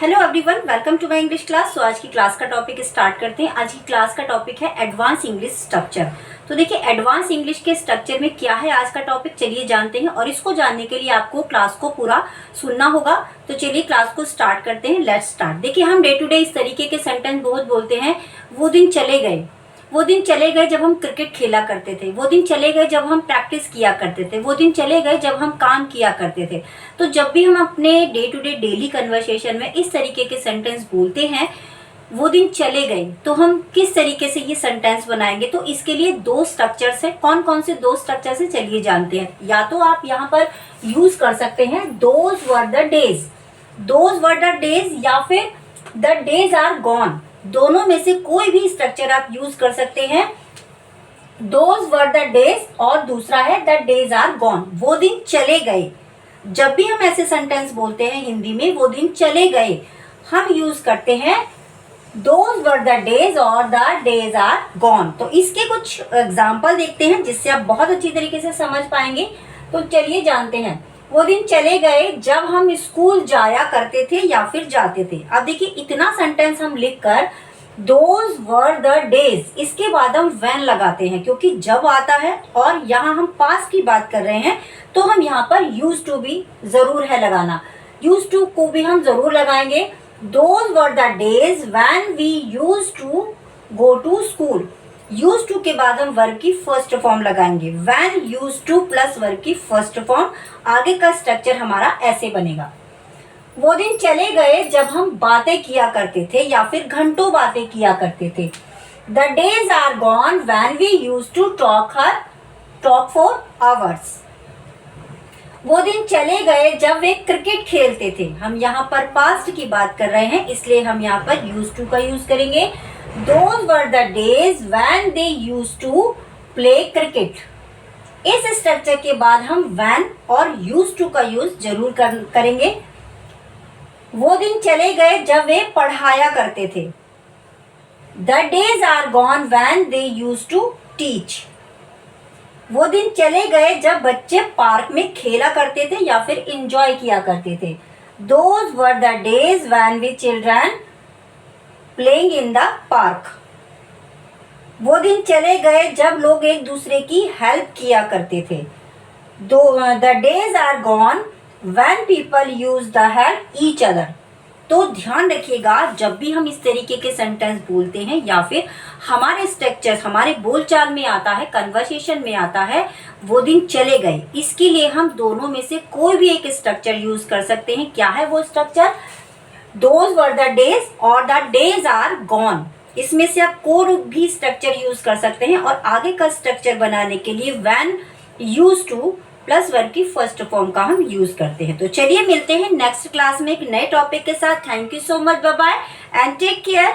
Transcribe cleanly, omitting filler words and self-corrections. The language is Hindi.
Hello everyone, welcome to my English class. तो आज की क्लास का टॉपिक स्टार्ट करते हैं। आज की क्लास का टॉपिक है एडवांस इंग्लिश स्ट्रक्चर। तो देखिए, एडवांस इंग्लिश के स्ट्रक्चर में क्या है आज का टॉपिक, चलिए जानते हैं। और इसको जानने के लिए आपको क्लास को पूरा सुनना होगा। तो चलिए क्लास को स्टार्ट करते हैं। Let's start. देखिए, हम डे टू डे इस तरीके के सेंटेंस बहुत बोलते हैं। वो दिन चले गए, वो दिन चले गए जब हम क्रिकेट खेला करते थे। वो दिन चले गए जब हम प्रैक्टिस किया करते थे। वो दिन चले गए जब हम काम किया करते थे। तो जब भी हम अपने day to day daily conversation में इस तरीके के सेंटेंस बोलते हैं, वो दिन चले गए, तो हम किस तरीके से ये सेंटेंस बनाएंगे। तो इसके लिए दो स्ट्रक्चर्स है। कौन कौन से दो स्ट्रक्चर्स है, चलिए जानते हैं। या तो आप यहाँ पर यूज कर सकते हैं those were the days, those were the days, या फिर द डेज आर गॉन। दोनों में से कोई भी स्ट्रक्चर आप यूज कर सकते हैं। दोज वर द डेज और दूसरा है द डेज आर गॉन, वो दिन चले गए। जब भी हम ऐसे सेंटेंस बोलते हैं हिंदी में, वो दिन चले गए, हम यूज करते हैं दोज वर द डेज और द डेज आर गॉन। तो इसके कुछ एग्जाम्पल देखते हैं जिससे आप बहुत अच्छी तरीके से समझ पाएंगे। तो चलिए जानते हैं। वो दिन चले गए जब हम स्कूल जाया करते थे या फिर जाते थे। अब देखिए, इतना सेंटेंस हम लिखकर दोज वर द डेज, इसके बाद हम व्हेन लगाते हैं, क्योंकि जब आता है और यहाँ हम पास की बात कर रहे हैं, तो हम यहाँ पर यूज टू भी जरूर है लगाना। यूज टू को भी हम जरूर लगाएंगे। Those were the days when we use to go to school. Use to के बाद हम वर्ब की फर्स्ट फॉर्म लगाएंगे। When use to plus verb की फर्स्ट फॉर्म। आगे का स्ट्रक्चर हमारा ऐसे बनेगा। वो दिन चले गए जब हम बातें किया करते थे या फिर घंटों बातें किया करते थे। The days are gone when we use to talk for hours. वो दिन चले गए जब वे क्रिकेट खेलते थे। हम यहाँ पर पास्ट की बात कर रहे हैं, इसलिए हम यहाँ पर यूज टू का यूज करेंगे। Those were the days when they used to play cricket. इस स्ट्रक्चर के बाद हम when और used to का यूज जरूर करेंगे। वो दिन चले गए जब वे पढ़ाया करते थे। The days are gone when they used to teach. वो दिन चले गए जब बच्चे पार्क में खेला करते थे या फिर इंजॉय किया करते थे। Those were the days when we children playing in the park. वो दिन चले गए जब लोग एक दूसरे की हेल्प किया करते थे। The days are gone when people use the help each other. तो ध्यान रखिएगा, जब भी हम इस तरीके के सेंटेंस बोलते हैं या फिर हमारे स्ट्रक्चर हमारे बोलचाल में आता है, कन्वर्सेशन में आता है, वो दिन चले गए, इसके लिए हम दोनों में से कोई भी एक स्ट्रक्चर यूज कर सकते हैं। क्या है वो structure? Those were the days और the days are gone। इसमें से आप कोई भी स्ट्रक्चर यूज कर सकते हैं। और आगे का स्ट्रक्चर बनाने के लिए when, used to plus verb की फर्स्ट फॉर्म का हम यूज करते हैं। तो चलिए मिलते हैं नेक्स्ट क्लास में एक नए टॉपिक के साथ। Thank you so much, bye bye and take care.